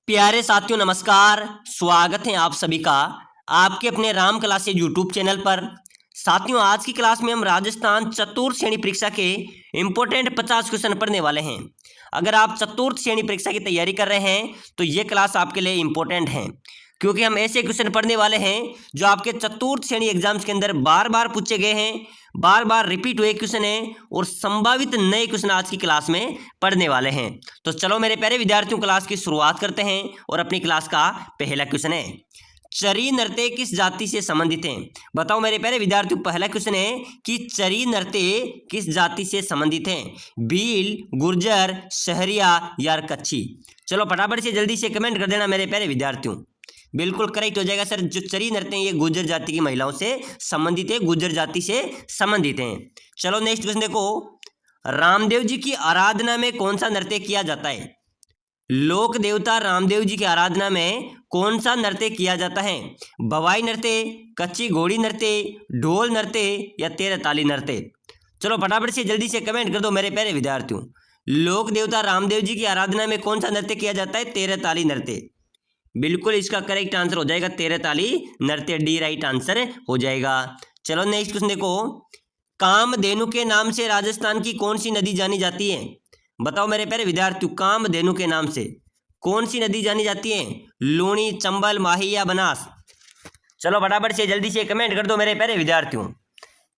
प्यारे साथियों नमस्कार। स्वागत है आप सभी का आपके अपने राम क्लासेज यूट्यूब चैनल पर। साथियों आज की क्लास में हम राजस्थान चतुर्थ श्रेणी परीक्षा के इम्पोर्टेंट 50 क्वेश्चन पढ़ने वाले हैं। अगर आप चतुर्थ श्रेणी परीक्षा की तैयारी कर रहे हैं तो ये क्लास आपके लिए इम्पोर्टेंट है, क्योंकि हम ऐसे क्वेश्चन पढ़ने वाले हैं जो आपके चतुर्थ श्रेणी एग्जाम्स के अंदर बार बार पूछे गए हैं, बार बार रिपीट हुए क्वेश्चन हैं और संभावित नए क्वेश्चन आज की क्लास में पढ़ने वाले हैं। तो चलो मेरे प्यारे विद्यार्थियों क्लास की शुरुआत करते हैं और अपनी क्लास का पहला क्वेश्चन है, चरी नृत्य किस जाति से संबंधित हैं? बताओ मेरे प्यारे विद्यार्थियों, पहला क्वेश्चन है कि चरी नृत्य किस जाति से संबंधित हैं? भील, गुर्जर, सहरिया या कच्छी? चलो फटाफट से जल्दी से कमेंट कर देना मेरे प्यारे विद्यार्थियों। बिल्कुल करेक्ट हो जाएगा सर। जो चरी नृत्य हैं ये गुर्जर जाति की महिलाओं से संबंधित है, गुर्जर जाति से संबंधित हैं। चलो नेक्स्ट क्वेश्चन देखो, रामदेव जी की आराधना में कौन सा नृत्य किया जाता है? लोक देवता रामदेव जी की आराधना में कौन सा नृत्य किया जाता है? भवाई नृत्य, कच्ची घोड़ी नृत्य, ढोल नृत्य या तेरह ताली नृत्य? चलो फटाफट से जल्दी से कमेंट कर दो मेरे प्यारे विद्यार्थियों। लोक देवता रामदेव जी की आराधना में कौन सा नृत्य किया जाता है? तेरह ताली नृत्य। बिल्कुल इसका करेक्ट आंसर हो जाएगा तेरह ताली नृत्य, डी राइट आंसर हो जाएगा। चलो नेक्स्ट क्वेश्चन देखो, कामधेनु के नाम से राजस्थान की कौन सी नदी जानी जाती है? बताओ मेरे प्यारे विद्यार्थियों, कामधेनु के नाम से कौन सी नदी जानी जाती है? लूणी, चंबल, माही या बनास? चलो फटाफट से जल्दी से कमेंट कर दो मेरे प्यारे विद्यार्थियों।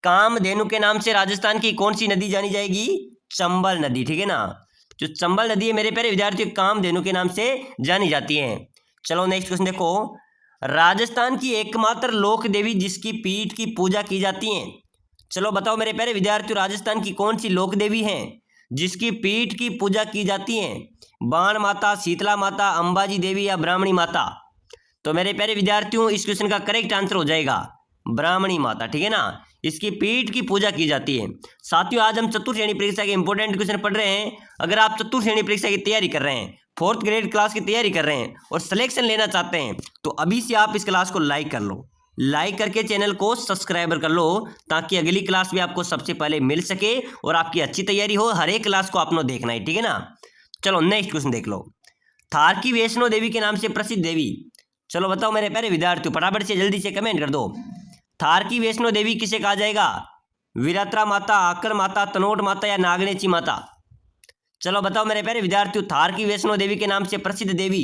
कामधेनु के नाम से राजस्थान की कौन सी नदी जानी जाएगी? चंबल नदी, ठीक है ना। जो चंबल नदी है मेरे प्यारे विद्यार्थियों कामधेनु के नाम से जानी जाती है। चलो नेक्स्ट क्वेश्चन देखो, राजस्थान की एकमात्र लोक देवी जिसकी पीठ की पूजा की जाती है? चलो बताओ मेरे प्यारे विद्यार्थियों, राजस्थान की कौन सी लोक देवी है जिसकी पीठ की पूजा की जाती है? बाण माता, शीतला माता, अंबाजी देवी या ब्राह्मणी माता? तो मेरे प्यारे विद्यार्थियों इस क्वेश्चन का करेक्ट आंसर हो जाएगा ब्राह्मणी माता, ठीक है ना। इसकी पीठ की पूजा की जाती है। साथियों आज हम चतुर्थ श्रेणी परीक्षा के इंपॉर्टेंट क्वेश्चन पढ़ रहे हैं। अगर आप चतुर्थ श्रेणी परीक्षा की तैयारी कर रहे हैं, फोर्थ ग्रेड क्लास की तैयारी कर रहे हैं और सिलेक्शन लेना चाहते हैं तो अभी से आप इस क्लास को लाइक कर लो, लाइक करके चैनल को सब्सक्राइबर कर लो, ताकि अगली क्लास भी आपको सबसे पहले मिल सके और आपकी अच्छी तैयारी हो। हर एक क्लास को आपने देखना है, ठीक है ना। चलो नेक्स्ट क्वेश्चन देख लो, थार की वैष्णो देवी के नाम से प्रसिद्ध देवी? चलो बताओ मेरे प्यारे विद्यार्थियों, फटाफट से जल्दी से कमेंट कर दो। थार की वैष्णो देवी किसे कहा जाएगा? वीरात्रा माता, आकर माता, तनोट माता या नागनेची माता? चलो बताओ मेरे प्यारे विद्यार्थियों, थार की वैष्णो देवी के नाम से प्रसिद्ध देवी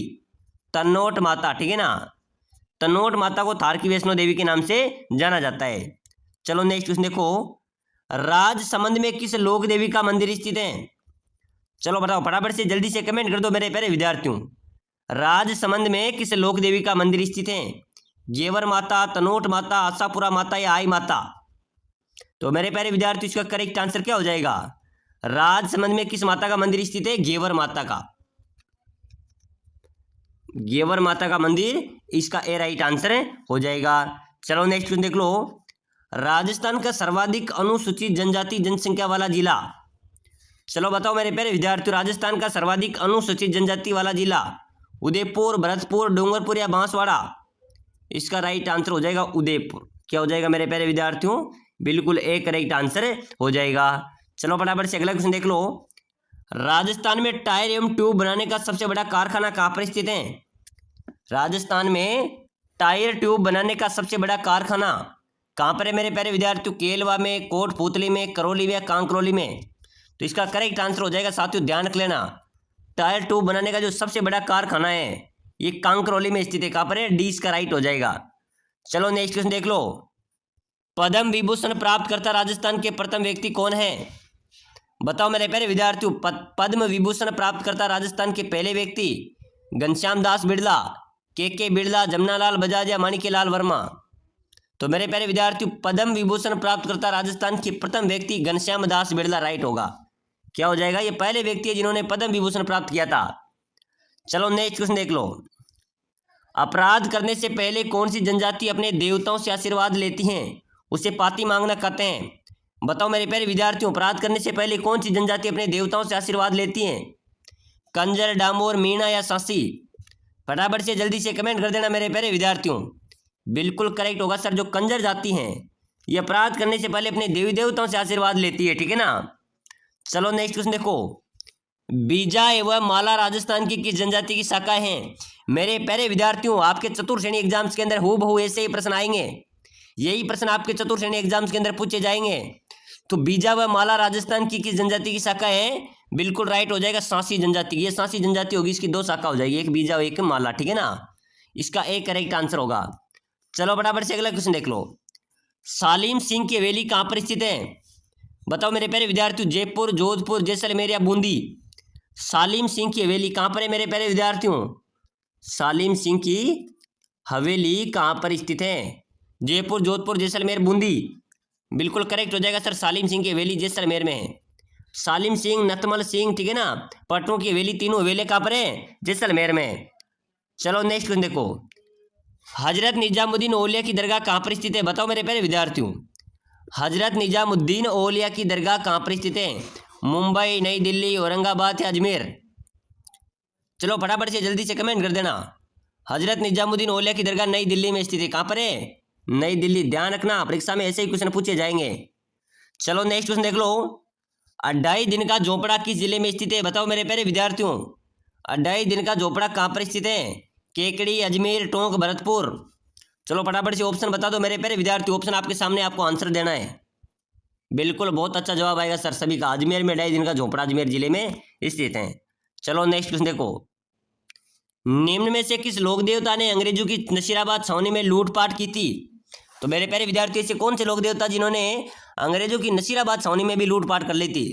तनोट माता, ठीक है ना। तनोट माता को थार की वैष्णो देवी के नाम से जाना जाता है। चलो नेक्स्ट क्वेश्चन देखो, राजसमंद में किस लोक देवी का मंदिर स्थित है? चलो बताओ फटाफट से जल्दी से कमेंट कर दो मेरे प्यारे विद्यार्थियों। राजसमंद में किस लोक देवी का मंदिर स्थित है? गेवर माता, तनोट माता, आशापुरा माता या आई माता? तो मेरे प्यारे विद्यार्थियों इसका करेक्ट आंसर क्या हो जाएगा? राजसमंद में किस माता का मंदिर स्थित है? गेवर माता का, गेवर माता का मंदिर इसका ए राइट आंसर हो जाएगा। चलो नेक्स्ट क्वेश्चन देख लो, राजस्थान का सर्वाधिक अनुसूचित जनजाति जनसंख्या वाला जिला? चलो बताओ मेरे प्यारे विद्यार्थियों, राजस्थान का सर्वाधिक अनुसूचित जनजाति वाला जिला उदयपुर, भरतपुर, डूंगरपुर या बांसवाड़ा? इसका राइट आंसर हो जाएगा उदयपुर। क्या हो जाएगा मेरे प्यारे विद्यार्थियों? बिल्कुल ए करेक्ट आंसर हो जाएगा। चलो फटाफट से अगला क्वेश्चन देख लो, राजस्थान में टायर एवं ट्यूब बनाने का सबसे बड़ा कारखाना कहाँ पर स्थित है? राजस्थान में टायर ट्यूब बनाने का सबसे बड़ा कारखाना कहाँ पर है मेरे प्यारे विद्यार्थियों? केलवा में, कोटपुतली में, करौली में, कांकरोली में? तो इसका करेक्ट आंसर हो जाएगा साथियों, ध्यान रख लेना, टायर ट्यूब बनाने का जो सबसे बड़ा कारखाना है ये कांकरोली में स्थित है। कहाँ पर है? डी इसका राइट हो जाएगा। चलो नेक्स्ट क्वेश्चन देख लो, पद्म विभूषण प्राप्त करता राजस्थान के प्रथम व्यक्ति कौन है? बताओ मेरे प्यारे विद्यार्थियों, पद्म विभूषण प्राप्त करता राजस्थान के पहले व्यक्ति घनश्याम दास बिड़ला, के बिड़ला, जमनालाल बजाज या माणिक्यलाल वर्मा? तो मेरे प्यारे विद्यार्थियों पद्म विभूषण प्राप्त करता राजस्थान के प्रथम व्यक्ति घनश्याम दास बिड़ला राइट होगा। क्या हो जाएगा? ये पहले व्यक्ति है जिन्होंने पद्म विभूषण प्राप्त किया था। चलो नेक्स्ट क्वेश्चन देख लो, अपराध करने से पहले कौन सी जनजाति अपने देवताओं से आशीर्वाद लेती हैं? उसे पाती मांगना कहते हैं। बताओ मेरे प्यारे विद्यार्थियों, अपराध करने से पहले कौन सी जनजाति अपने देवताओं से आशीर्वाद लेती हैं? कंजर, डामोर, मीणा या सांसी? फटाफट से जल्दी से कमेंट कर देना मेरे प्यारे विद्यार्थियों। बिल्कुल करेक्ट होगा सर, जो कंजर जाति हैं ये अपराध करने से पहले अपने देवी देवताओं से आशीर्वाद लेती है, ठीक है ना। चलो नेक्स्ट क्वेश्चन देखो, बीजा एवं माला राजस्थान की किस जनजाति की शाखा हैं? मेरे प्यारे विद्यार्थियों, आपके चतुर्थ श्रेणी एग्जाम्स के अंदर हूबहू ऐसे ही प्रश्न आएंगे। यही प्रश्न आपके चतुर्थ श्रेणी एग्जाम्स के अंदर पूछे जाएंगे। तो बीजा व माला राजस्थान की किस जनजाति की शाखा है? बिल्कुल राइट हो जाएगा, सांसी जनजाति। ये सांसी जनजाति होगी, इसकी 2 शाखा हो जाएगी, एक बीजा और एक माला, ठीक है ना। इसका एक करेक्ट आंसर होगा। चलो फटाफट से अगला क्वेश्चन देख लो। सालिम सिंह की हवेली कहाँ पर स्थित है? बताओ मेरे प्यारे विद्यार्थियों, जयपुर, जोधपुर, जैसलमेर या बूंदी? सालिम सिंह की हवेली कहाँ पर है मेरे प्यारे विद्यार्थियों? सालिम सिंह की हवेली कहाँ पर स्थित है? जयपुर, जोधपुर, जैसलमेर, बूंदी? बिल्कुल करेक्ट हो जाएगा सर, सालिम सिंह की हवेली जैसलमेर में है। सालिम सिंह, नथमल सिंह, ठीक है ना, पटनों की हवेली, तीनों हवेली कहाँ पर है? जैसलमेर में। चलो नेक्स्ट क्वेश्चन देखो। हजरत निजामुद्दीन औलिया की दरगाह कहाँ पर स्थित है? बताओ मेरे प्यारे विद्यार्थियों, हजरत निजामुद्दीन औलिया की दरगाह कहाँ पर स्थित है? मुंबई, नई दिल्ली, औरंगाबाद या अजमेर? चलो फटाफट से जल्दी से कमेंट कर देना। हजरत निजामुद्दीन औलिया की दरगाह नई दिल्ली में स्थित है। कहाँ पर है? नई दिल्ली। ध्यान रखना, परीक्षा में ऐसे ही क्वेश्चन पूछे जाएंगे। चलो नेक्स्ट क्वेश्चन देख लो। अढ़ाई दिन का झोपड़ा किस जिले में स्थित है? बताओ मेरे प्यारे विद्यार्थियों, अढ़ाई दिन का झोपड़ा कहाँ पर स्थित है? केकड़ी, अजमेर, टोंक, भरतपुर? चलो फटाफट से ऑप्शन बता दो मेरे प्यारे विद्यार्थी। ऑप्शन आपके सामने, आपको आंसर देना है। बिल्कुल बहुत अच्छा जवाब आएगा सर सभी का। अजमेर में अढ़ाई दिन का झोपड़ा अजमेर जिले में स्थित है। चलो नेक्स्ट क्वेश्चन देखो। निम्न में से किस लोक देवता ने अंग्रेजों की नसीराबाद छावनी में लूटपाट की थी? तो मेरे प्यारे विद्यार्थी, ऐसे कौन से लोक देवता जिन्होंने अंग्रेजों की नसीराबाद छावनी में भी लूटपाट कर ली थी?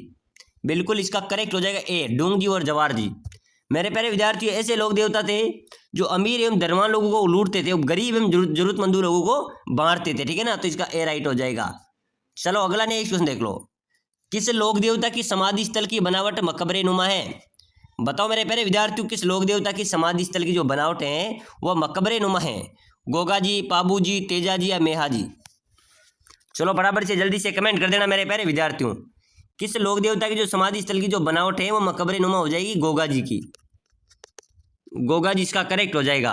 बिल्कुल इसका करेक्ट हो जाएगा ए, डूंग जी और जवाहर जी। मेरे प्यारे विद्यार्थी, ऐसे लोक देवता थे जो अमीर एवं धनवान लोगों को लूटते थे, गरीब एवं जरूरतमंद लोगों को बांटते थे, ठीक है ना। तो इसका ए राइट हो जाएगा। चलो अगला नेक्स्ट क्वेश्चन देख लो। किस लोक देवता की समाधि स्थल की बनावट मकबरे नुमा है? बताओ मेरे प्यारे विद्यार्थियों, किस लोक देवता की समाधि स्थल की जो बनावट है वह मकबरे नुमा है? गोगा जी, पाबू जी, तेजा जी या मेहा जी? चलो फटाफट से जल्दी से कमेंट कर देना मेरे प्यारे विद्यार्थियों। किस लोक देवता की जो समाधि स्थल की जो बनावट है वो मकबरे नुमा हो जाएगी? गोगा जी की। गोगा जी इसका करेक्ट हो जाएगा।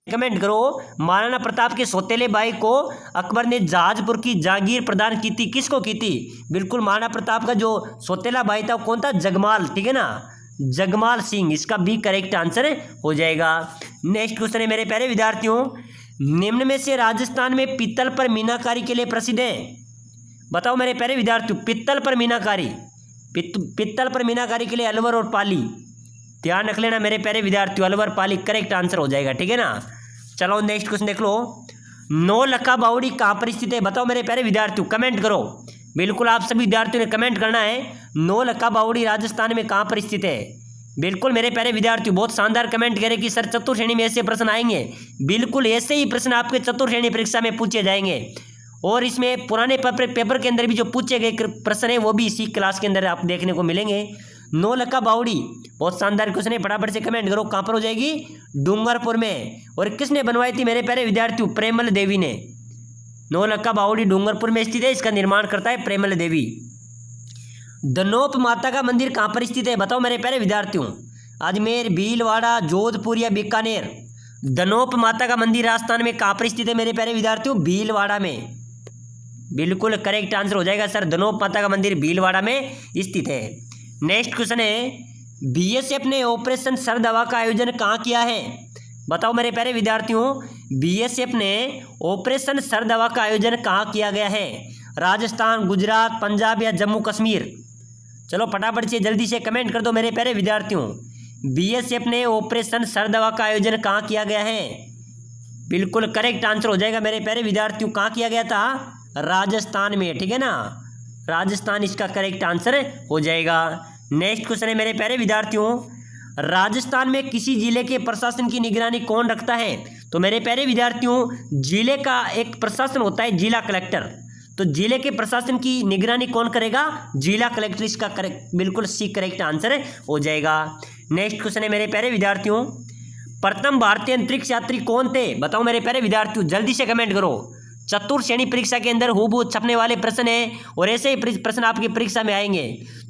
कमेंट करो। महाराणा प्रताप के सौतेले भाई को अकबर ने जहाजपुर की जागीर प्रदान की थी, किसको की थी? बिल्कुल महाराणा प्रताप का जो सौतेला भाई था वो कौन था? जगमाल, ठीक है ना, जगमाल सिंह। इसका भी करेक्ट आंसर हो जाएगा। नेक्स्ट क्वेश्चन है मेरे प्यारे विद्यार्थियों, निम्न में से राजस्थान में पीतल पर मीनाकारी के लिए प्रसिद्ध है? बताओ मेरे प्यारे विद्यार्थियों, पीतल पर मीनाकारी, पीतल पर मीनाकारी के लिए अलवर और पाली? ध्यान रख लेना मेरे प्यारे विद्यार्थियों, अलवर पाली करेक्ट आंसर हो जाएगा, ठीक है ना। चलो नेक्स्ट क्वेश्चन देख लो। नौलखा बावड़ी कहाँ पर स्थित है? बताओ मेरे प्यारे विद्यार्थियों, कमेंट करो। बिल्कुल आप सभी विद्यार्थियों ने कमेंट करना है। नौलखा बावड़ी राजस्थान में कहाँ पर स्थित है? बिल्कुल मेरे प्यारे विद्यार्थियों, बहुत शानदार कमेंट करें कि सर चतुर्थ श्रेणी में ऐसे प्रश्न आएंगे। बिल्कुल ऐसे ही प्रश्न आपके चतुर्थ श्रेणी परीक्षा में पूछे जाएंगे। और इसमें पुराने पेपर के अंदर भी जो पूछे गए प्रश्न है वो भी इसी क्लास के अंदर आप देखने को मिलेंगे। नौलखा बावड़ी बहुत शानदार क्वेश्चन है, फटाफट से कमेंट करो कहाँ पर हो जाएगी? डूंगरपुर में। और किसने बनवाई थी मेरे प्यारे विद्यार्थियों? प्रेमल देवी ने। नौलखा बावड़ी डूंगरपुर में स्थित है, इसका निर्माण करता है प्रेमल देवी। दनोप माता का मंदिर कहाँ पर स्थित है? बताओ मेरे प्यारे विद्यार्थियों, अजमेर, भीलवाड़ा, जोधपुर या बीकानेर? दनोप माता का मंदिर राजस्थान में कहाँ पर स्थित है मेरे प्यारे विद्यार्थियों? भीलवाड़ा में। बिल्कुल करेक्ट आंसर हो जाएगा सर, दनोप माता का मंदिर भीलवाड़ा में स्थित है। नेक्स्ट क्वेश्चन है, बीएसएफ ने ऑपरेशन सरदवा का आयोजन कहाँ किया है? बताओ मेरे प्यारे विद्यार्थियों, बीएसएफ ने ऑपरेशन सरदवा का आयोजन कहाँ किया गया है? राजस्थान, गुजरात, पंजाब या जम्मू कश्मीर? चलो फटाफट से जल्दी से कमेंट कर दो मेरे प्यारे विद्यार्थियों। बीएसएफ ने ऑपरेशन सरदवा का आयोजन कहाँ किया गया है? बिल्कुल करेक्ट आंसर हो जाएगा मेरे प्यारे विद्यार्थियों, कहाँ किया गया था? राजस्थान में, ठीक है ना, राजस्थान इसका करेक्ट आंसर हो जाएगा। नेक्स्ट क्वेश्चन है मेरे प्यारे विद्यार्थियों, राजस्थान में किसी जिले के प्रशासन की निगरानी कौन रखता है? तो मेरे प्यारे विद्यार्थियों, जिले का एक प्रशासन होता है जिला कलेक्टर। तो जिले के प्रशासन की निगरानी कौन करेगा? जिला कलेक्टर। इसका करेक्ट बिल्कुल सी करेक्ट आंसर हो जाएगा। नेक्स्ट क्वेश्चन है मेरे प्यारे विद्यार्थियों, प्रथम भारतीय अंतरिक्ष यात्री कौन थे? बताओ मेरे प्यारे विद्यार्थियों, जल्दी से कमेंट करो। चतुर्थ श्रेणी परीक्षा के अंदर हूबहू छपने वाले प्रश्न है और ऐसे ही प्रश्न आपकी परीक्षा में आएंगे।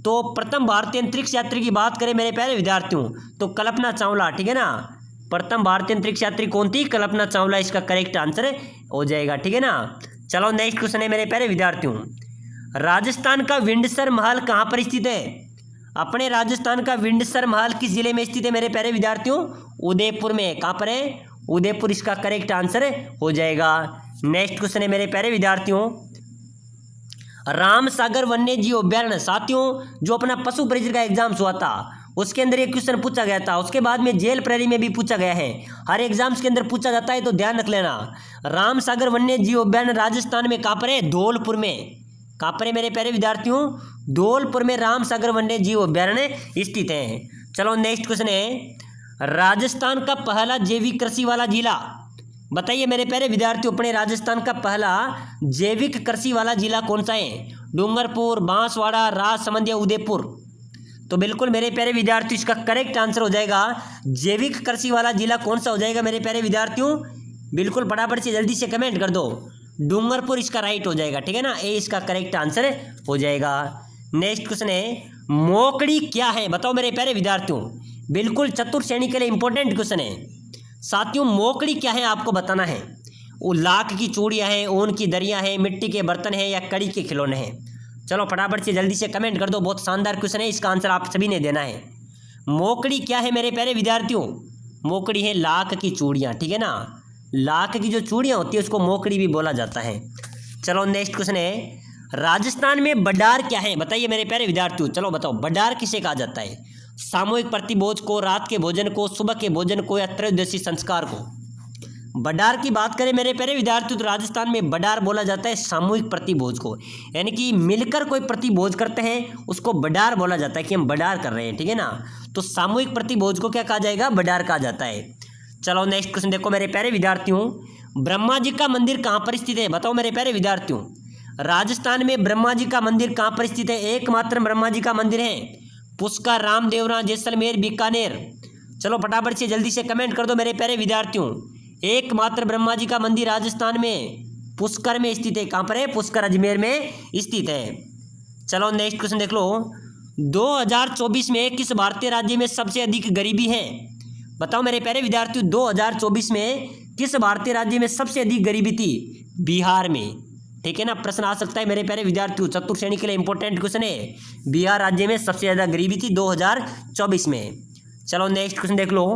तो प्रथम भारतीय अंतरिक्ष यात्री की बात करें मेरे प्यारे विद्यार्थियों तो कल्पना चावला, ठीक है ना। प्रथम भारतीय अंतरिक्ष यात्री कौन थी? कल्पना चावला इसका करेक्ट आंसर हो जाएगा, ठीक है ना। चलो नेक्स्ट क्वेश्चन है मेरे प्यारे विद्यार्थियों, राजस्थान का विंडसर महल कहाँ पर स्थित है? अपने राजस्थान का विंडसर महल किस जिले में स्थित है मेरे प्यारे विद्यार्थियों? उदयपुर में। कहाँ पर है? उदयपुर इसका करेक्ट आंसर हो जाएगा। नेक्स्ट क्वेश्चन है मेरे प्यारे विद्यार्थियों, राम सागर वन्य जीव अभ्यारण्य। साथियों जो अपना पशु परिचर का एग्जाम्स हुआ था उसके अंदर एक क्वेश्चन पूछा गया था, उसके बाद में जेल प्रहरी में भी पूछा गया है, हर एग्जाम्स के अंदर पूछा जाता है तो ध्यान रख लेना। राम सागर वन्य जीव अभ्यारण्य राजस्थान में कहाँ पर है? धौलपुर में। कहाँ पर है मेरे प्यारे विद्यार्थियों? धौलपुर में राम सागर वन्य जीव अभ्यारण्य स्थित है। चलो नेक्स्ट क्वेश्चन है, राजस्थान का पहला जैविक कृषि वाला जिला। बताइए मेरे प्यारे विद्यार्थियों, अपने राजस्थान का पहला जैविक कृषि वाला जिला कौन सा है? डूंगरपुर, बांसवाड़ा, राजसमंद या उदयपुर? तो बिल्कुल मेरे प्यारे विद्यार्थियों इसका करेक्ट आंसर हो जाएगा जैविक कृषि वाला जिला कौन सा हो जाएगा मेरे प्यारे विद्यार्थियों? बिल्कुल फटाफट से जल्दी से कमेंट कर दो। डूंगरपुर इसका राइट हो जाएगा, ठीक है ना, ए इसका करेक्ट आंसर हो जाएगा। नेक्स्ट क्वेश्चन है, मोकड़ी क्या है? बताओ मेरे प्यारे विद्यार्थियों, बिल्कुल चतुर्थ श्रेणी के लिए इंपॉर्टेंट क्वेश्चन है। साथियों मोकड़ी क्या है आपको बताना है। वो लाख की चूड़ियाँ हैं, ऊन की दरियाँ हैं, मिट्टी के बर्तन हैं या कड़ी के खिलौने हैं? चलो फटाफट से जल्दी से कमेंट कर दो, बहुत शानदार क्वेश्चन है, इसका आंसर आप सभी ने देना है। मोकड़ी क्या है मेरे प्यारे विद्यार्थियों? मोकड़ी है लाख की चूड़ियाँ, ठीक है ना, लाख की जो चूड़ियाँ होती है उसको मोकड़ी भी बोला जाता है। चलो नेक्स्ट क्वेश्चन है, राजस्थान में बडार क्या है? बताइए मेरे प्यारे विद्यार्थियों, चलो बताओ बडार किसे कहा जाता है? सामूहिक प्रतिभोज को, रात के भोजन को, सुबह के भोजन को या त्रयोदशी संस्कार को? बडार की बात करें मेरे प्यारे विद्यार्थियों तो राजस्थान में बडार बोला जाता है सामूहिक प्रतिभोज को, यानी कि मिलकर कोई प्रतिभोज करते हैं उसको बडार बोला जाता है कि हम बडार कर रहे हैं, ठीक है ना। तो सामूहिक प्रतिभोज को क्या कहा जाएगा? बडार कहा जाता है। चलो नेक्स्ट क्वेश्चन देखो मेरे प्यारे विद्यार्थियों, ब्रह्मा जी का मंदिर कहाँ पर स्थित है? बताओ मेरे प्यारे विद्यार्थियों, राजस्थान में ब्रह्मा जी का मंदिर कहाँ पर स्थित है? एकमात्र ब्रह्मा जी का मंदिर है पुष्कर, रामदेवरा, जैसलमेर, बीकानेर? चलो फटाफट से जल्दी से कमेंट कर दो मेरे प्यारे विद्यार्थियों। एकमात्र ब्रह्मा जी का मंदिर राजस्थान में पुष्कर में स्थित है। कहाँ पर है? पुष्कर, अजमेर में स्थित है। चलो नेक्स्ट क्वेश्चन देख लो, 2024 में किस भारतीय राज्य में सबसे अधिक गरीबी है? बताओ मेरे प्यारे विद्यार्थियों, 2024 में किस भारतीय राज्य में सबसे अधिक गरीबी थी? बिहार में, ठीक है ना, प्रश्न आ सकता है मेरे प्यारे विद्यार्थियों, चतुर्थ श्रेणी के लिए इंपॉर्टेंट क्वेश्चन है। बिहार राज्य में सबसे ज़्यादा गरीबी थी 2024 में। चलो नेक्स्ट क्वेश्चन देख लो,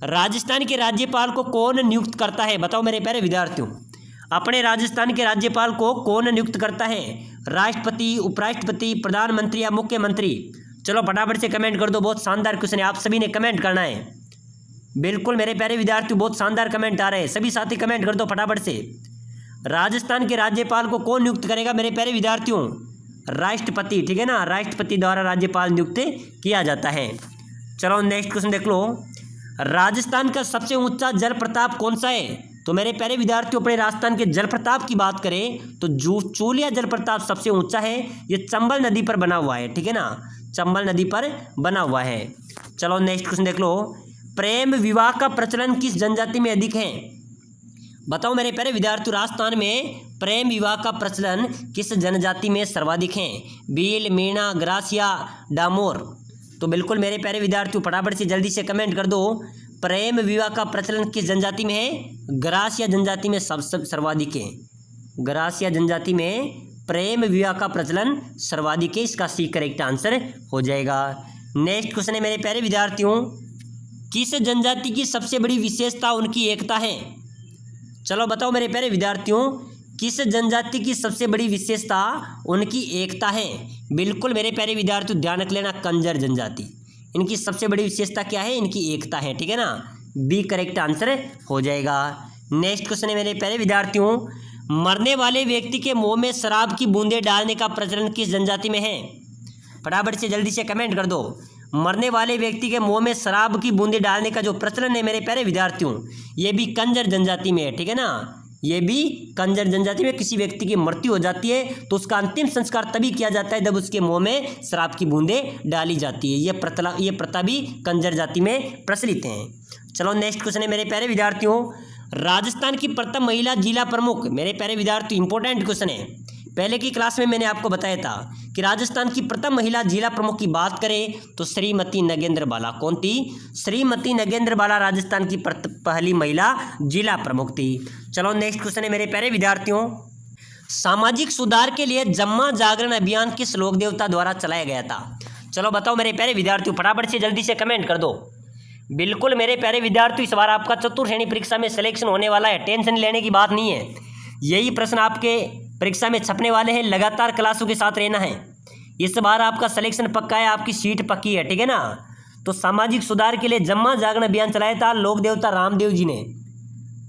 राजस्थान के राज्यपाल को कौन नियुक्त करता है? बताओ मेरे प्यारे विद्यार्थियों, अपने राजस्थान के राज्यपाल को कौन नियुक्त करता है? राष्ट्रपति, उपराष्ट्रपति, प्रधानमंत्री या मुख्यमंत्री? चलो फटाफट से कमेंट कर दो, बहुत शानदार क्वेश्चन है, आप सभी ने कमेंट करना है। बिल्कुल मेरे प्यारे विद्यार्थियों बहुत शानदार कमेंट आ रहे हैं, सभी साथी कमेंट कर दो फटाफट से। राजस्थान के राज्यपाल को कौन नियुक्त करेगा मेरे प्यारे विद्यार्थियों? राष्ट्रपति, ठीक है ना, राष्ट्रपति द्वारा राज्यपाल नियुक्त किया जाता है। चलो नेक्स्ट क्वेश्चन देख लो, राजस्थान का सबसे ऊंचा जल प्रताप कौन सा है? तो मेरे प्यारे विद्यार्थियों अपने राजस्थान के जल प्रताप की बात करें तो चूलिया जल प्रताप सबसे ऊंचा है, ये चंबल नदी पर बना हुआ है, ठीक है ना, चंबल नदी पर बना हुआ है। चलो नेक्स्ट क्वेश्चन देख लो, प्रेम विवाह का प्रचलन किस जनजाति में अधिक है? बताओ मेरे प्यारे विद्यार्थियों, राजस्थान में प्रेम विवाह का प्रचलन किस जनजाति में सर्वाधिक है? भील, मीणा, ग्रासिया, डामोर? तो बिल्कुल मेरे प्यारे विद्यार्थियों फटाफट से जल्दी से कमेंट कर दो, प्रेम विवाह का प्रचलन किस जनजाति में है? ग्रासिया जनजाति में सब सर्वाधिक है। ग्रासिया जनजाति में प्रेम विवाह का प्रचलन सर्वाधिक है, इसका सी करेक्ट आंसर हो जाएगा। नेक्स्ट क्वेश्चन है मेरे प्यारे विद्यार्थियों, किस जनजाति की सबसे बड़ी विशेषता उनकी एकता है? चलो बताओ मेरे प्यारे विद्यार्थियों, किस जनजाति की सबसे बड़ी विशेषता उनकी एकता है? बिल्कुल मेरे प्यारे विद्यार्थियों ध्यान रख लेना, कंजर जनजाति, इनकी सबसे बड़ी विशेषता क्या है? इनकी एकता है, ठीक है ना, बी करेक्ट आंसर हो जाएगा। नेक्स्ट क्वेश्चन है मेरे प्यारे विद्यार्थियों, मरने वाले व्यक्ति के मुंह में शराब की बूंदें डालने का प्रचलन किस जनजाति में है? फटाफट से जल्दी से कमेंट कर दो, मरने वाले व्यक्ति के मुंह में शराब की बूंदें डालने का जो प्रचलन है मेरे प्यारे विद्यार्थियों, ये भी कंजर जनजाति में है, ठीक है ना, ये भी कंजर जनजाति में किसी व्यक्ति की मृत्यु हो जाती है तो उसका अंतिम संस्कार तभी किया जाता है जब उसके मुंह में शराब की बूंदें डाली जाती है। ये प्रथा भी कंजर जाति में प्रचलित है। चलो नेक्स्ट क्वेश्चन है मेरे प्यारे विद्यार्थियों, राजस्थान की प्रथम महिला जिला प्रमुख? मेरे प्यारे विद्यार्थियों इंपॉर्टेंट क्वेश्चन है, पहले की क्लास में मैंने आपको बताया था कि राजस्थान की प्रथम महिला जिला प्रमुख की बात करें तो श्रीमती नगेंद्र बाला। कौन थी? श्रीमती नगेंद्र बाला राजस्थान की पहली महिला जिला प्रमुख थी। चलो नेक्स्ट क्वेश्चन है मेरे प्यारे विद्यार्थियों, सामाजिक सुधार के लिए जम्मा जागरण अभियान किस लोक देवता द्वारा चलाया गया था? चलो बताओ मेरे प्यारे विद्यार्थियों, फटाफट से जल्दी से कमेंट कर दो। बिल्कुल मेरे प्यारे विद्यार्थियों, इस बार आपका चतुर्थ श्रेणी परीक्षा में सिलेक्शन होने वाला है, टेंशन लेने की बात नहीं है। यही प्रश्न आपके परीक्षा में छपने वाले हैं, लगातार क्लासों के साथ रहना है। इस बार आपका सिलेक्शन पक्का है, आपकी सीट पक्की है, ठीक है ना। तो सामाजिक सुधार के लिए जम्मा जागरण अभियान चलाया था लोक देवता रामदेव जी ने,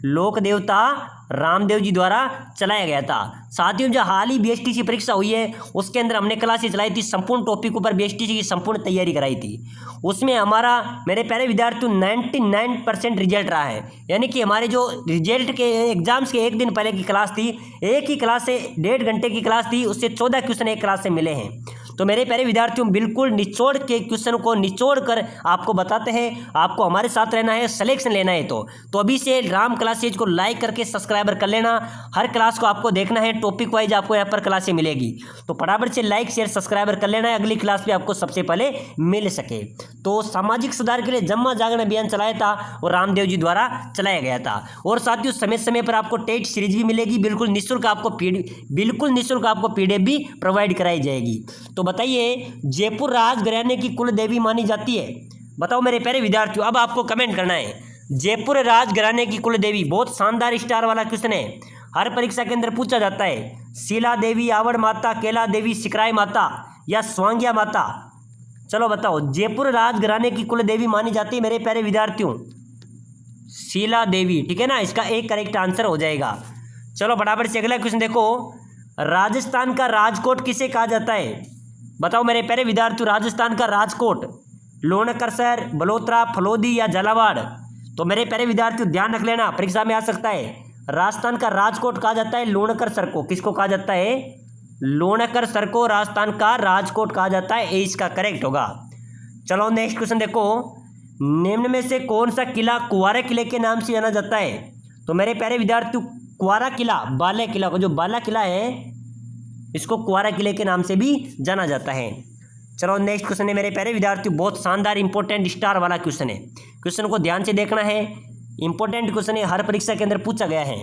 लोक देवता रामदेव जी द्वारा चलाया गया था। साथियों, जो हाल ही बीएसटीसी परीक्षा हुई है उसके अंदर हमने क्लासेस चलाई थी, संपूर्ण टॉपिक पर बीएसटीसी की संपूर्ण तैयारी कराई थी। उसमें हमारा मेरे प्यारे विद्यार्थियों 99% रिजल्ट रहा है। यानी कि हमारे जो रिजल्ट के एग्जाम्स के एक दिन पहले की क्लास थी, एक ही क्लास से 1.5 घंटे की क्लास थी, उससे 14 क्वेश्चन एक क्लास से मिले हैं। तो मेरे प्यारे विद्यार्थियों, बिल्कुल निचोड़ के क्वेश्चन को निचोड़ कर आपको बताते हैं। आपको हमारे साथ रहना है, सिलेक्शन लेना है तो अभी से राम क्लासेज को लाइक करके सब्सक्राइबर कर लेना। हर क्लास को आपको देखना है, टॉपिक वाइज आपको यहाँ पर क्लासें मिलेगी, तो फटाफट से लाइक शेयर सब्सक्राइबर कर लेना है, अगली क्लास भी आपको सबसे पहले मिल सके। तो सामाजिक सुधार के लिए जम्मा जागरण अभियान चलाया था और रामदेव जी द्वारा चलाया गया था। और साथियों, समय समय पर आपको टेस्ट सीरीज भी मिलेगी, बिल्कुल निःशुल्क आपको पीडीएफ भी प्रोवाइड कराई जाएगी। तो बताइए, जयपुर राजघराने की कुल देवी मानी जाती है? बताओ मेरे प्यारे विद्यार्थियों, अब आपको कमेंट करना है। जयपुर राजघराने की कुल देवी, बहुत शानदार स्टार वाला क्वेश्चन है, हर परीक्षा के अंदर पूछा जाता है। शीला देवी, आवड़ माता, केला देवी, सिकराय माता या स्वांग्या माता? चलो बताओ, जयपुर राजघराने की कुल देवी मानी जाती है मेरे प्यारे विद्यार्थियों शीला देवी, ठीक है ना। इसका एक करेक्ट आंसर हो जाएगा। चलो फटाफट से अगला क्वेश्चन देखो, राजस्थान का राजकोट किसे कहा जाता है? बताओ मेरे प्यारे विद्यार्थियों, राजस्थान का राजकोट लोणकरसर, बलोत्रा, फलोदी या झालावाड़? तो मेरे प्यारे विद्यार्थियों ध्यान रख लेना, परीक्षा में आ सकता है। राजस्थान का राजकोट कहा जाता है लोणकरसर को। किसको कहा जाता है? लोणकरसर को राजस्थान का राजकोट कहा जाता है, ये इसका करेक्ट होगा। चलो नेक्स्ट क्वेश्चन देखो, निम्न में से कौन सा किला कुंवारा किले के नाम से जाना जाता है? तो मेरे प्यारे विद्यार्थियों, कुंवारा किला, बाला किला को, जो बाला किला है इसको कुंवारा किले के नाम से भी जाना जाता है। चलो नेक्स्ट क्वेश्चन है मेरे प्यारे विद्यार्थियों, बहुत शानदार इंपॉर्टेंट स्टार वाला क्वेश्चन है, क्वेश्चन को ध्यान से देखना है, इंपॉर्टेंट क्वेश्चन है, हर परीक्षा के अंदर पूछा गया है।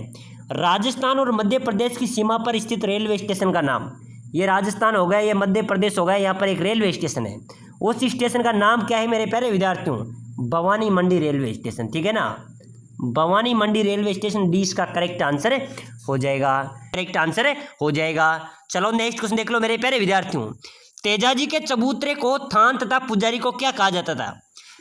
राजस्थान और मध्य प्रदेश की सीमा पर स्थित रेलवे स्टेशन का नाम? ये राजस्थान हो गया, ये मध्य प्रदेश हो गया, यहाँ पर एक रेलवे स्टेशन है, उस स्टेशन का नाम क्या है मेरे प्यारे विद्यार्थियों? भवानी मंडी रेलवे स्टेशन, ठीक है ना। भवानी मंडी रेलवे स्टेशन, डी इसका करेक्ट आंसर हो जाएगा, करेक्ट आंसर हो जाएगा। चलो नेक्स्ट क्वेश्चन देख लो मेरे प्यारे विद्यार्थियों, तेजाजी के चबूतरे को थान तथा पुजारी को क्या कहा जाता था?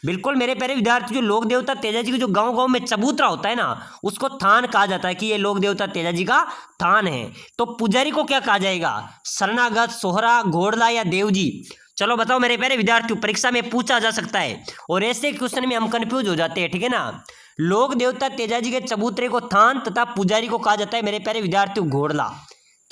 बिल्कुल मेरे प्यारे विद्यार्थी, जो लोक देवता तेजाजी के जो गांव गांव में चबूतरा होता है ना, उसको थान कहा जाता है कि ये लोक देवता तेजाजी का थान है। तो पुजारी को क्या कहा जाएगा? शरणागत, सोहरा, घोड़ला या देवजी? चलो बताओ मेरे प्यारे विद्यार्थियों, परीक्षा में पूछा जा सकता है और ऐसे क्वेश्चन में हम कंफ्यूज हो जाते हैं, ठीक है ना। लोक देवता तेजाजी के चबूतरे को थान तथा पुजारी को कहा जाता है मेरे प्यारे विद्यार्थियों घोड़ला।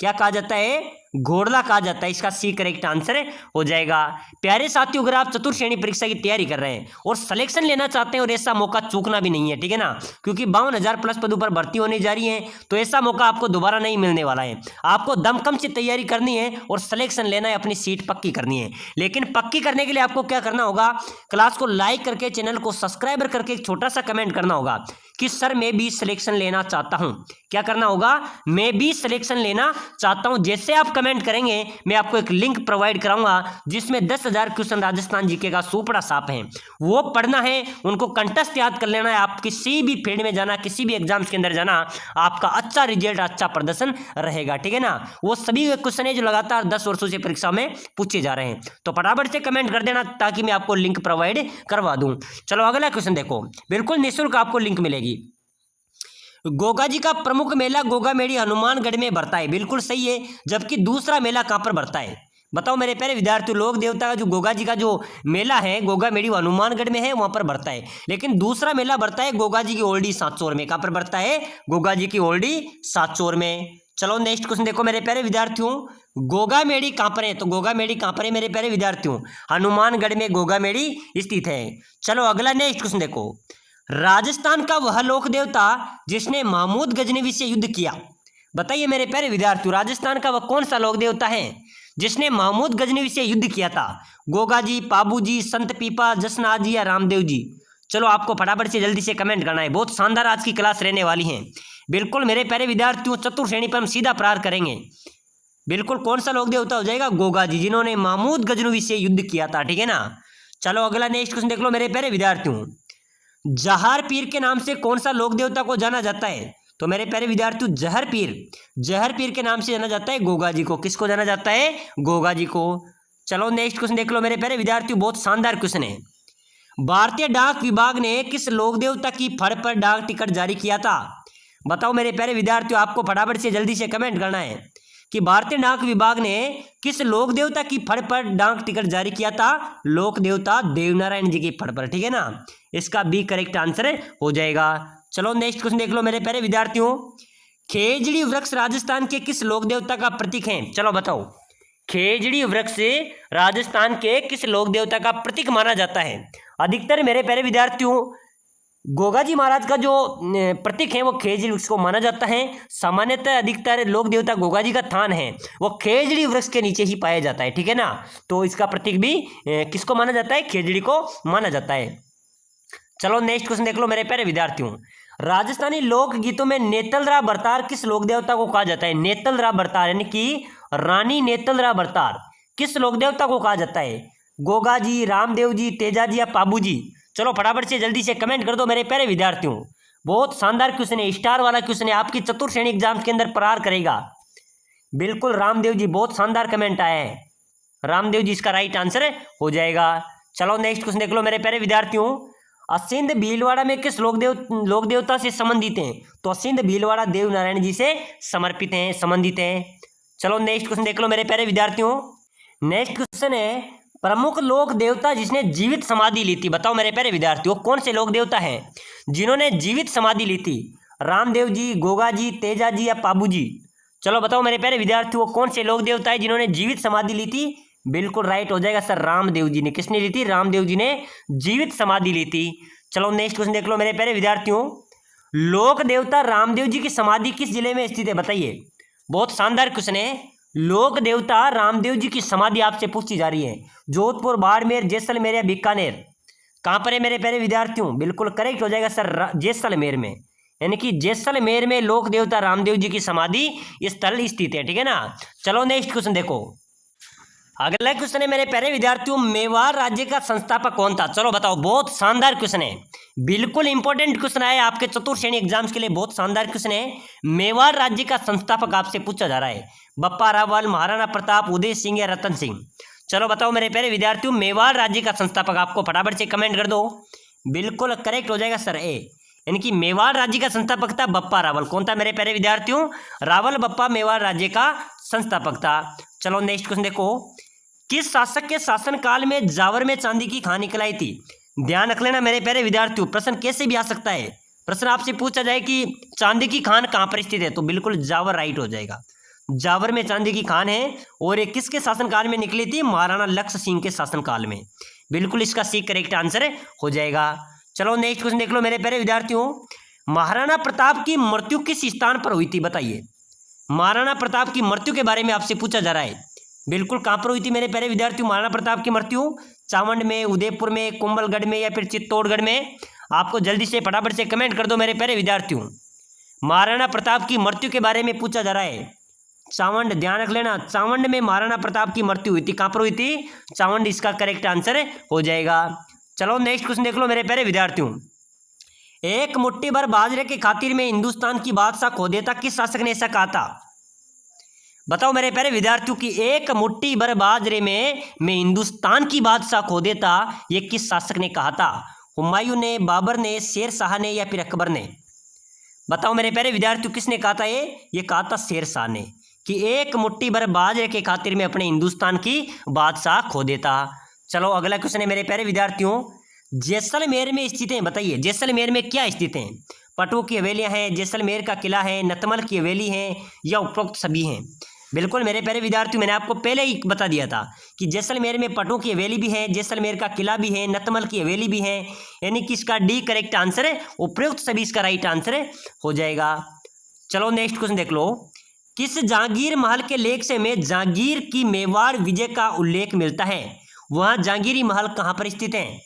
क्या कहा जाता है? घोड़ला कहा जाता है, इसका सी करेक्ट आंसर हो जाएगा। प्यारे साथियों, अगर आप चतुर्थ श्रेणी परीक्षा की तैयारी कर रहे हैं और सिलेक्शन लेना चाहते हैं और ऐसा मौका चूकना भी नहीं है, ठीक है ना, क्योंकि 52,000 प्लस पदों पर भर्ती होने जा रही है, तो ऐसा मौका आपको दोबारा नहीं मिलने वाला है। आपको दमखम से तैयारी करनी है और सिलेक्शन लेना है, अपनी सीट पक्की करनी है। लेकिन पक्की करने के लिए आपको क्या करना होगा? क्लास को लाइक करके, चैनल को सब्सक्राइबर करके एक छोटा सा कमेंट करना होगा कि सर मैं भी सिलेक्शन लेना चाहता हूं। क्या करना होगा? मैं भी सिलेक्शन लेना चाहता हूं। जैसे आप कमेंट करेंगे, मैं आपको एक लिंक प्रोवाइड कराऊंगा जिसमें 10,000 क्वेश्चन राजस्थान जीके का सुपड़ा साफ है, वो पढ़ना है, उनको कंठस्थ याद कर लेना है। आप किसी भी फील्ड में जाना, किसी भी एग्जाम्स के अंदर जाना, आपका अच्छा रिजल्ट, अच्छा प्रदर्शन रहेगा, ठीक है ना। वो सभी क्वेश्चन है जो लगातार 10 वर्षों से परीक्षा में पूछे जा रहे हैं। तो फटाफट से कमेंट कर देना ताकि मैं आपको लिंक प्रोवाइड करवा दूं। चलो अगला क्वेश्चन देखो, बिल्कुल निःशुल्क आपको लिंक मिलेगी। गोगा जी का प्रमुख मेला गोगा मेड़ी हनुमानगढ़ में भरता है, बिल्कुल सही है, जबकि दूसरा मेला कहां पर भरता है? बताओ मेरे प्यारे विद्यार्थी, लोक देवता का जो गोगा जी का जो मेला है गोगा मेड़ी हनुमानगढ़ में है, वहां पर भरता है। लेकिन दूसरा मेला भरता है गोगा जी की ओल्डी सांचौर में। कहां पर भरता है? गोगा जी की ओल्डी सांचौर में। चलो नेक्स्ट क्वेश्चन देखो मेरे प्यारे विद्यार्थियों, गोगा मेड़ी कहां पर है? तो गोगा मेड़ी कहां पर है मेरे प्यारे विद्यार्थियों? हनुमानगढ़ में गोगा मेड़ी स्थित है। चलो अगला नेक्स्ट क्वेश्चन देखो, राजस्थान का वह लोक देवता जिसने महमूद गजनवी से युद्ध किया? बताइए मेरे प्यारे विद्यार्थियों, राजस्थान का वह कौन सा लोक देवता है जिसने महमूद गजनवी से युद्ध किया था? गोगा जी, पाबू जी, संत पीपा, जसनाथ जी या रामदेव जी? चलो आपको फटाफट से जल्दी से कमेंट करना है, बहुत शानदार आज की क्लास रहने वाली है। बिल्कुल मेरे प्यारे विद्यार्थियों, चतुर्थ श्रेणी पर हम सीधा प्रहार करेंगे। बिल्कुल कौन सा लोक देवता हो जाएगा? गोगा जी, जिन्होंने महमूद गजनवी से युद्ध किया था, ठीक है ना। चलो अगला नेक्स्ट क्वेश्चन देख लो मेरे प्यारे विद्यार्थियों। जहर पीर के नाम से कौन सा लोक देवता को जाना जाता है? तो मेरे प्यारे विद्यार्थियों जहर पीर के नाम से जाना जाता है गोगा जी को। किसको जाना जाता है? गोगा जी को। चलो नेक्स्ट क्वेश्चन देख लो मेरे प्यारे विद्यार्थियों, बहुत शानदार क्वेश्चन है। भारतीय डाक विभाग ने किस लोक देवता की फड़ पर डाक टिकट जारी किया था? बताओ मेरे प्यारे विद्यार्थियों, आपको फटाफट से जल्दी से कमेंट करना है कि भारतीय डाक विभाग ने किस लोक देवता की फड़ पर डाक टिकट जारी किया था? लोक देवता देवनारायण जी की फड़ पर, ठीक है ना। इसका बी करेक्ट आंसर हो जाएगा। चलो नेक्स्ट क्वेश्चन देख लो मेरे प्यारे विद्यार्थियों। खेजड़ी वृक्ष राजस्थान के किस लोक देवता का प्रतीक है? चलो बताओ। खेजड़ी वृक्ष राजस्थान के किस लोक देवता का प्रतीक माना जाता है? अधिकतर मेरे प्यारे विद्यार्थियों गोगा जी महाराज का जो प्रतीक है वो खेजड़ी वृक्ष को माना जाता है। सामान्यतः अधिकतर लोक देवता गोगा जी का थान है वो खेजड़ी वृक्ष के नीचे ही पाया जाता है, ठीक है ना। तो इसका प्रतीक भी किसको माना जाता है? खेजड़ी को माना जाता है। चलो नेक्स्ट क्वेश्चन देख लो मेरे प्यारे विद्यार्थियों। राजस्थानी लोक गीतों में नेतलरा बरतार किस लोक देवता को कहा जाता है? नेतलरा बरतार यानी कि रानी नेतलरा बरतार किस लोक देवता को कहा जाता है? गोगा जी, रामदेव जी, तेजा जी या पाबू जी? चलो फटाफट से जल्दी से कमेंट कर दो मेरे प्यारे विद्यार्थियों। बहुत शानदार क्वेश्चन है, स्टार वाला क्वेश्चन है, आपकी चतुर्थ श्रेणी एग्जाम के अंदर प्रहार करेगा। बिल्कुल रामदेव जी, बहुत शानदार कमेंट आया है। रामदेव जी इसका राइट आंसर हो जाएगा। चलो नेक्स्ट क्वेश्चन देख लो मेरे प्यारे विद्यार्थियों। असिंध भीलवाड़ा में किस लोक देवता से संबंधित हैं? तो असिंध भीलवाड़ा देव नारायण जी से समर्पित हैं, संबंधित हैं। चलो नेक्स्ट क्वेश्चन देख लो मेरे प्यारे विद्यार्थियों। नेक्स्ट क्वेश्चन है प्रमुख लोक देवता जिसने जीवित समाधि ली थी। बताओ मेरे प्यारे विद्यार्थियों कौन से लोक देवता हैं जिन्होंने जीवित समाधि ली थी? रामदेव जी, गोगा जी, तेजा जी या पाबू जी? चलो बताओ मेरे प्यारे विद्यार्थियों कौन से लोक देवता है जिन्होंने जीवित समाधि ली थी? बिल्कुल राइट हो जाएगा सर, रामदेव जी ने। किसने ली थी? रामदेव जी ने जीवित समाधि ली थी। चलो नेक्स्ट क्वेश्चन देख लो मेरे प्यारे विद्यार्थियों। लोक देवता रामदेव जी की समाधि किस जिले में स्थित है? बताइए। बहुत शानदार क्वेश्चन है। लोक देवता रामदेव जी की समाधि आपसे पूछी जा रही है। जोधपुर, बाड़मेर, जैसलमेर या बीकानेर? कहाँ पर है मेरे प्यारे विद्यार्थियों? बिल्कुल करेक्ट हो जाएगा सर, जैसलमेर में। यानी कि जैसलमेर में लोक देवता रामदेव जी की समाधि स्थल स्थित है, ठीक है ना। चलो नेक्स्ट क्वेश्चन देखो। अगला क्वेश्चन है मेरे प्यारे विद्यार्थियों, मेवाड़ राज्य का संस्थापक कौन था? चलो बताओ। बहुत शानदार क्वेश्चन है, बिल्कुल इंपॉर्टेंट क्वेश्चन है आपके चतुर्थ श्रेणी एग्जाम्स के लिए। बहुत शानदार क्वेश्चन है। मेवाड़ राज्य का संस्थापक आपसे पूछा जा रहा है। बप्पा रावल, महाराणा प्रताप, उदय सिंह या रतन सिंह? चलो बताओ मेरे प्यारे विद्यार्थियों मेवाड़ राज्य का संस्थापक। आपको फटाफट से कमेंट कर दो। बिल्कुल करेक्ट हो जाएगा सर, ए। यानी कि मेवाड़ राज्य का संस्थापक था बप्पा रावल। कौन था मेरे प्यारे विद्यार्थियों? रावल बप्पा मेवाड़ राज्य का संस्थापक था। चलो नेक्स्ट क्वेश्चन देखो। किस शासक के शासनकाल में जावर में चांदी की खान निकलाई थी? ध्यान रख लेना मेरे प्यारे विद्यार्थियों, प्रश्न कैसे भी आ सकता है। प्रश्न आपसे पूछा जाए कि चांदी की खान कहाँ पर स्थित है, तो बिल्कुल जावर राइट हो जाएगा। जावर में चांदी की खान है और ये किसके शासनकाल में निकली थी? महाराणा लक्ष्य सिंह के शासनकाल में। बिल्कुल इसका सी करेक्ट आंसर हो जाएगा। चलो नेक्स्ट क्वेश्चन देख लो मेरे प्यारे विद्यार्थियों। महाराणा प्रताप की मृत्यु किस स्थान पर हुई थी? बताइए। महाराणा प्रताप की मृत्यु के बारे में आपसे पूछा जा रहा है। बिल्कुल कहाँ पर हुई थी मेरे प्यारे विद्यार्थियों महाराणा प्रताप की मृत्यु? चावंड में, उदयपुर में, कुंभलगढ़ में या फिर चित्तौड़गढ़ में? आपको जल्दी से फटाफट से कमेंट कर दो मेरे प्यारे विद्यार्थियों। महाराणा प्रताप की मृत्यु के बारे में पूछा जा रहा है। चावंड, ध्यान रख लेना, चावंड में महाराणा प्रताप की मृत्यु हुई थी। कहाँ पर हुई थी? चावंड इसका करेक्ट आंसर हो जाएगा। चलो नेक्स्ट क्वेश्चन देख लो मेरे प्यारे विद्यार्थियों। एक मुट्ठी भर बाजरे की खातिर में हिंदुस्तान की बादशाह खो देता, किस शासक ने ऐसा कहा था? बताओ मेरे प्यारे विद्यार्थियों की एक मुट्ठी भर बाजरे में मैं हिंदुस्तान की बादशाह खो देता, ये किस शासक ने कहा था? हुमायूं ने, बाबर ने, शेर शाह ने या फिर अकबर ने? बताओ मेरे प्यारे विद्यार्थियों किसने कहा था? ये कहा था शेर शाह ने, कि एक मुट्ठी भर बाजरे के खातिर में अपने हिंदुस्तान की बादशाह खो देता। चलो अगला क्वेश्चन है मेरे प्यारे विद्यार्थियों। जैसलमेर में स्थित है, बताइए जैसलमेर में क्या स्थित हैं? पटु की हवेलियां हैं, जैसलमेर का किला है, नतमल की हवेली है या उपरोक्त सभी हैं? बिल्कुल मेरे प्यारे विद्यार्थियों मैंने आपको पहले ही बता दिया था कि जैसलमेर में पटु की हवेली भी है, जैसलमेर का किला भी है, नतमल की हवेली भी है। यानी कि इसका डी करेक्ट आंसर है, उपरोक्त सभी इसका राइट आंसर हो जाएगा। चलो नेक्स्ट क्वेश्चन देख लो। किस जहांगीर महल के लेख से में जहांगीर की मेवाड़ विजय का उल्लेख मिलता है? वह जहांगीरी महल कहाँ पर स्थित है?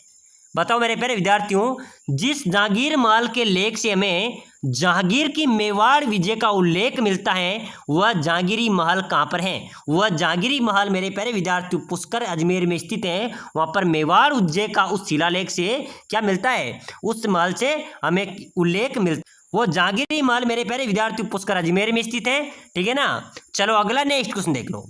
बताओ मेरे प्यारे विद्यार्थियों। जिस जहांगीर महल के लेख से हमें जहांगीर की मेवाड़ विजय का उल्लेख मिलता है वह जहांगीरी महल कहाँ पर है? वह जहांगीरी महल मेरे प्यारे विद्यार्थियों पुष्कर अजमेर में स्थित है। वहाँ पर मेवाड़ विजय का उस शिलालेख से क्या मिलता है? उस महल से हमें उल्लेख मिलता है। वो जहांगीरी महल मेरे प्यारे विद्यार्थियों पुष्कर अजमेर में स्थित है। ठीक है ना। चलो अगला नेक्स्ट क्वेश्चन देख लो।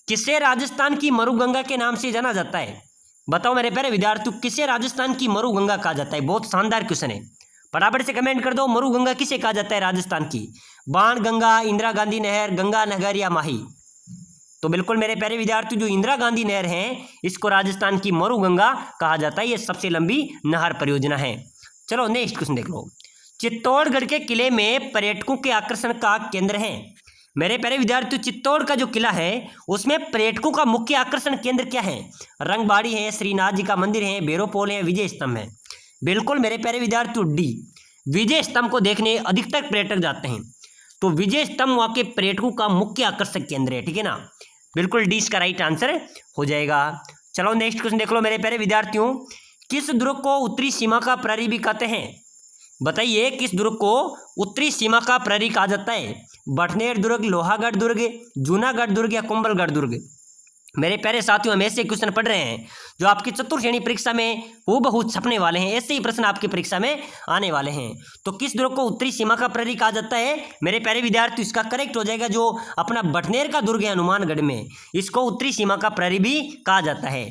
किसे राजस्थान की मरुगंगा के नाम से जाना जाता है? बताओ मेरे प्यारे विद्यार्थियों, किसे राजस्थान की मरुगंगा कहा जाता है? बहुत शानदार क्वेश्चन है, फटाफट से कमेंट कर दो। मरुगंगा किसे कहा जाता है राजस्थान की? बाण गंगा, इंदिरा गांधी नहर, गंगा नगर या माही? तो बिल्कुल मेरे प्यारे विद्यार्थियों, जो इंदिरा गांधी नहर है इसको राजस्थान की मरुगंगा कहा जाता है। ये सबसे लंबी नहर परियोजना है। चलो नेक्स्ट क्वेश्चन देख लो। चित्तौड़गढ़ के किले में पर्यटकों के आकर्षण का केंद्र है। मेरे प्यारे विद्यार्थियों, चित्तौड़ का जो किला है उसमें पर्यटकों का मुख्य आकर्षण केंद्र क्या है? रंगबाड़ी है, श्रीनाथ जी का मंदिर है, भैरवपोल है, विजय स्तंभ है? बिल्कुल मेरे प्यारे विद्यार्थियों, डी, विजय स्तंभ को देखने अधिकतर पर्यटक जाते हैं। तो विजय स्तंभ वहाँ के पर्यटकों का मुख्य आकर्षक केंद्र है। ठीक है ना, बिल्कुल डी इसका राइट आंसर हो जाएगा। चलो नेक्स्ट क्वेश्चन देख लो मेरे प्यारे विद्यार्थियों। किस दुर्ग को उत्तरी सीमा का प्रहरी भी कहते हैं? बताइए, किस दुर्ग को उत्तरी सीमा का प्रहरी कहा जाता है? बटनेर दुर्ग, लोहागढ़ दुर्ग, जूनागढ़ दुर्ग या कुंभलगढ़ दुर्ग? मेरे प्यारे साथियों, हम ऐसे क्वेश्चन पढ़ रहे हैं जो आपकी चतुर्थ श्रेणी परीक्षा में हूबहू छपने वाले हैं। ऐसे ही प्रश्न आपकी परीक्षा में आने वाले हैं। तो किस दुर्ग को उत्तरी सीमा का प्रहरी कहा जाता है? मेरे प्यारे विद्यार्थियों, इसका करेक्ट हो जाएगा जो अपना बटनेर का दुर्ग है हनुमानगढ़ में, इसको उत्तरी सीमा का प्रहरी भी कहा जाता है।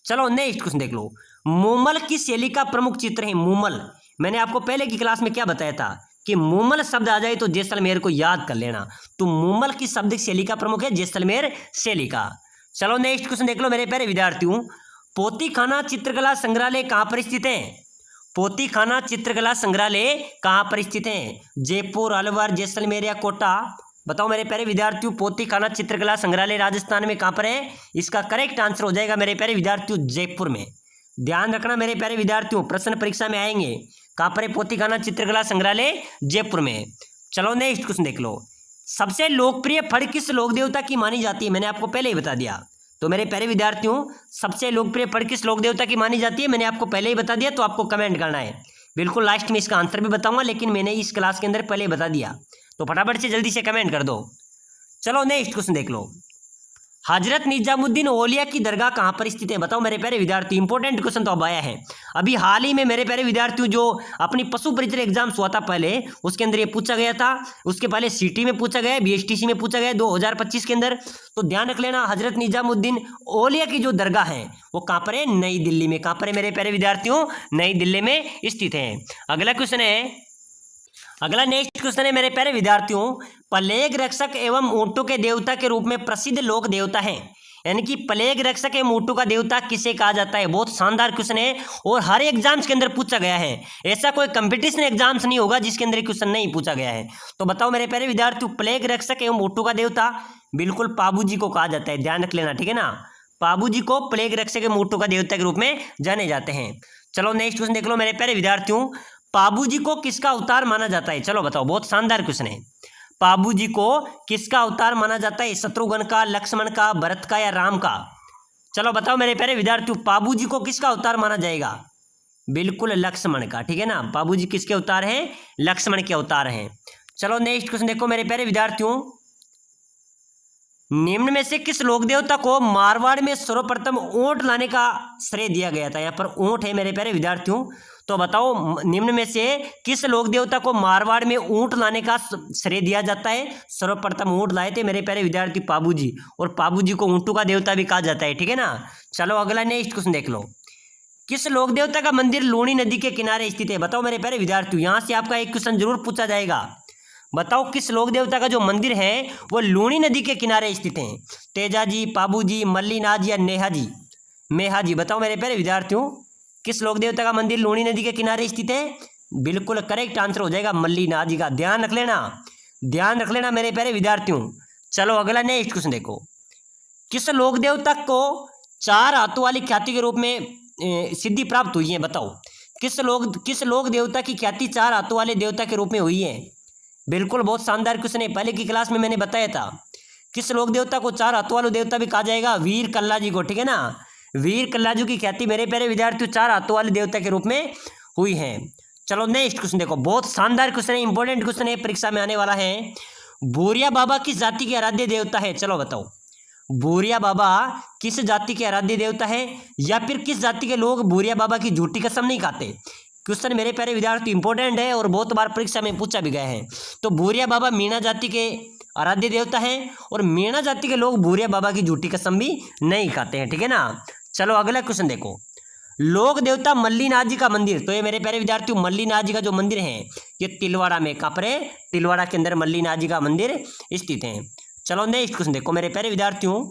चलो नेक्स्ट क्वेश्चन देख लो। मूमल की शैली का प्रमुख चित्र है। मूमल, मैंने आपको पहले की क्लास में क्या बताया था कि मूमल शब्द आ जाए तो जैसलमेर को याद कर लेना। तो मूमल की शब्द शैली का प्रमुख है जैसलमेर शैली का। चलो नेक्स्ट क्वेश्चन देख लो मेरे प्यारे विद्यार्थियों। पोतीखाना चित्रकला संग्रहालय कहाँ पर स्थित है? पोतीखाना चित्रकला संग्रहालय कहाँ पर स्थित है? जयपुर, अलवर, जैसलमेर या कोटा? बताओ मेरे प्यारे विद्यार्थियों, पोतीखाना चित्रकला संग्रहालय राजस्थान में कहाँ पर है? इसका करेक्ट आंसर हो जाएगा मेरे प्यारे विद्यार्थियों जयपुर में। ध्यान रखना मेरे प्यारे विद्यार्थियों, प्रश्न परीक्षा में आएंगे। कहाँ पर है पोतीखाना चित्रकला संग्रहालय? जयपुर में। चलो नेक्स्ट क्वेश्चन देख लो। सबसे लोकप्रिय फल किस लोक देवता की मानी जाती है? मैंने आपको पहले ही बता दिया। तो मेरे प्यारे विद्यार्थियों, सबसे लोकप्रिय फल किस लोक देवता की मानी जाती है? मैंने आपको पहले ही बता दिया, तो आपको कमेंट करना है। बिल्कुल लास्ट में इसका आंसर भी बताऊंगा, लेकिन मैंने इस क्लास के अंदर पहले ही बता दिया, तो फटाफट से जल्दी से कमेंट कर दो। चलो नेक्स्ट क्वेश्चन देख लो। हजरत निजामुद्दीन औलिया की दरगाह कहाँ पर स्थित है? बताओ मेरे प्यारे विद्यार्थी, इंपॉर्टेंट क्वेश्चन तो अब आया है। अभी हाल ही में मेरे प्यारे विद्यार्थियों जो अपनी पशु परिचय एग्जाम्स हुआ था पहले, उसके अंदर ये पूछा गया था। उसके पहले सीटी में पूछा गया, बीएसटीसी में पूछा गया 2025 के अंदर। तो ध्यान रख लेना, हजरत निजामुद्दीन औलिया की जो दरगाह है वो कहाँ पर है? नई दिल्ली में। कहाँ पर है मेरे प्यारे विद्यार्थियों? नई दिल्ली में स्थित है। अगला क्वेश्चन है, अगला नेक्स्ट क्वेश्चन है मेरे प्यारे विद्यार्थियों। प्लेग रक्षक एवं ऊंटों के देवता के रूप में प्रसिद्ध लोक देवता है, यानी कि प्लेग रक्षक एवं ऊंटों का देवता किसे कहा जाता है? बहुत शानदार क्वेश्चन है और हर एग्जाम्स के अंदर पूछा गया है। ऐसा कोई कंपटीशन एग्जाम्स नहीं होगा जिसके अंदर क्वेश्चन नहीं पूछा गया है। तो बताओ मेरे प्यारे विद्यार्थियों, प्लेग रक्षक एवं ऊंटों का देवता बिल्कुल पाबू जी को कहा जाता है। ध्यान रख लेना, ठीक है ना। पाबू जी को प्लेग रक्षक एवं ऊंटों का देवता के रूप में जाने जाते हैं। चलो नेक्स्ट क्वेश्चन देख लो मेरे प्यारे विद्यार्थियों। पाबू जी को किसका अवतार माना जाता है? चलो बताओ, बहुत शानदार क्वेश्चन है। पाबू जी को किसका अवतार माना जाता है? शत्रुघ्न का, लक्ष्मण का, भरत का या राम का? चलो बताओ मेरे प्यारे विद्यार्थियों, पाबू जी को किसका अवतार माना जाएगा? बिल्कुल लक्ष्मण का, ठीक है ना। पाबू जी किसके अवतार हैं? लक्ष्मण के अवतार हैं। चलो नेक्स्ट क्वेश्चन देखो मेरे प्यारे विद्यार्थियों। निम्न में से किस लोक देवता को मारवाड़ में सर्वप्रथम ऊंट लाने का श्रेय दिया गया था? यहाँ पर ऊंट है मेरे प्यारे विद्यार्थियों। तो बताओ, निम्न में से किस लोक देवता को मारवाड़ में ऊंट लाने का श्रेय दिया जाता है? सर्वप्रथम ऊंट लाए थे मेरे प्यारे विद्यार्थी पाबू जी, और पाबू जी को ऊंटों का देवता भी कहा जाता है, ठीक है ना। चलो अगला नेक्स्ट क्वेश्चन देख लो। किस लोक देवता का मंदिर लूणी नदी के किनारे स्थित है? बताओ मेरे प्यारे विद्यार्थियों, यहाँ से आपका एक क्वेश्चन जरूर पूछा जाएगा। बताओ किस लोक देवता का जो मंदिर है वो लूणी नदी के किनारे स्थित है? तेजा जी, पाबू जी, मल्लीनाथ जी या नेहा जी? मेहा जी। बताओ मेरे प्यारे विद्यार्थियों, किस लोक देवता का मंदिर लूणी नदी के किनारे स्थित है? बिल्कुल करेक्ट आंसर हो जाएगा मल्लीनाथ जी का। ध्यान रख लेना, ध्यान रख लेना मेरे प्यारे विद्यार्थियों। चलो अगला नेक्स्ट क्वेश्चन देखो। किस लोक देवता को 4 हाथों वाली ख्याति के रूप में सिद्धि प्राप्त हुई है? बताओ किस लोक देवता की ख्याति 4 हाथों वाले देवता के रूप में हुई है? बिल्कुल बहुत शानदार क्वेश्चन है, पहले की क्लास में मैंने बताया था। किस लोक देवता को 4 हाथों वाले देवता भी कहा जाएगा? वीर कल्ला जी को, ठीक है ना। वीर कल्ला जी की ख्याति मेरे प्यारे विद्यार्थियों 4 हाथों वाले देवता के रूप में हुई है। चलो नेक्स्ट क्वेश्चन देखो, बहुत शानदार क्वेश्चन है, इंपॉर्टेंट क्वेश्चन है, परीक्षा में आने वाला है। भूरिया बाबा किस जाति के आराध्य देवता है? चलो बताओ, भूरिया बाबा किस जाति के आराध्य देवता है, या फिर किस जाति के लोग भूरिया बाबा की झूठी कसम नहीं खाते? क्वेश्चन मेरे प्यारे विद्यार्थी इंपॉर्टेंट है और बहुत बार परीक्षा में पूछा भी गया है। तो भूरिया बाबा मीणा जाति के आराध्य देवता है और मीणा जाति के लोग भूरिया बाबा की झूठी कसम भी नहीं खाते हैं, ठीक है ना। चलो अगला क्वेश्चन देखो, लोक देवता मल्लीनाथ जी का मंदिर, तो ये मेरे प्यारे विद्यार्थियों मल्लीनाथ जी का जो मंदिर है ये तिलवाड़ा में, कहाँ पर है? तिलवाड़ा के अंदर मल्लीनाथ जी का मंदिर स्थित है। चलो नेक्स्ट क्वेश्चन देखो मेरे प्यारे विद्यार्थियों,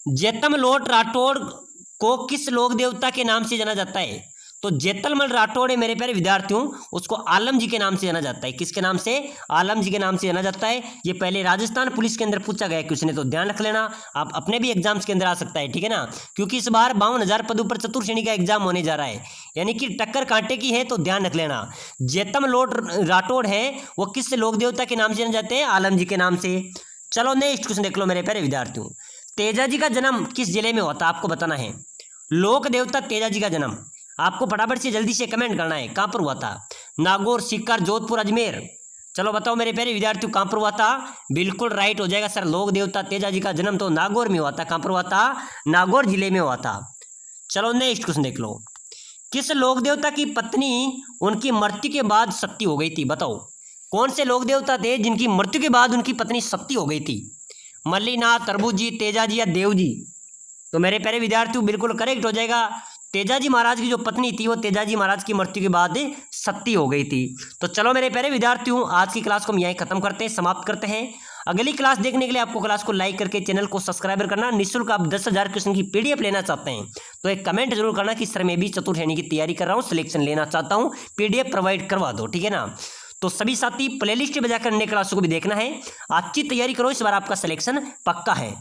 जेतमलोट राठौड़ को किस लोक देवता के नाम से जाना जाता है? तो जेतलमल राठौड़ है मेरे प्यारे विद्यार्थियों, उसको आलम जी के नाम से जाना जाता है। किसके नाम से? आलम जी के नाम से जाना जाता है। ये पहले राजस्थान पुलिस के अंदर पूछा गया क्वेश्चन है, तो ध्यान रख लेना, आप अपने भी एग्जाम्स के अंदर आ सकता है, ठीक है ना। क्योंकि इस बार 52,000 पदों पर चतुर्थ श्रेणी का एग्जाम होने जा रहा है, यानी कि टक्कर कांटे की है, तो ध्यान रख लेना। जेतमलोट राठौड़ है वो किस लोक देवता के नाम से जाने जाते हैं? आलम जी के नाम से। चलो नेक्स्ट क्वेश्चन देख लो मेरे प्यारे विद्यार्थियों, तेजा जी का जन्म किस जिले में होता? आपको बताना है। लोक देवता तेजा जी का जन्म आपको फटाफट से जल्दी से कमेंट करना है, कहाँ पर हुआ था? नागौर, सीकर, जोधपुर, अजमेर। चलो बताओ मेरे प्यारे विद्यार्थियों, कहाँ पर हुआ था? बिल्कुल राइट हो जाएगा सर, लोक देवता तेजा जी का जन्म तो नागौर में हुआ था। कहाँ पर हुआ था? नागौर जिले में हुआ था। चलो नेक्स्ट क्वेश्चन देख लो, किस लोक देवता की पत्नी उनकी मृत्यु के बाद सती हो गई थी? बताओ कौन से लोक देवता थे जिनकी मृत्यु के बाद उनकी पत्नी सती हो गई थी? मल्लीनाथ, तरबूज जी, तेजा जी या देव जी? तो मेरे प्यारे विद्यार्थियों बिल्कुल करेक्ट हो जाएगा, तेजा जी महाराज की जो पत्नी थी वो तेजा जी महाराज की मृत्यु के बाद सती हो गई थी। तो चलो मेरे प्यारे विद्यार्थियों, आज की क्लास को हम यहीं खत्म करते हैं, समाप्त करते हैं। अगली क्लास देखने के लिए आपको क्लास को लाइक करके चैनल को सब्सक्राइब करना। निःशुल्क आप 10,000 क्वेश्चन की पीडीएफ लेना चाहते हैं तो एक कमेंट जरूर करना कि सर मैं भी चतुर्थ श्रेणी की तैयारी कर रहा हूँ, सिलेक्शन लेना चाहता हूँ, पीडीएफ प्रोवाइड करवा दो, ठीक है ना। तो सभी साथी प्लेलिस्ट बजाकर अन्य क्लासों को भी देखना है, अच्छी तैयारी करो, इस बार आपका सिलेक्शन पक्का है।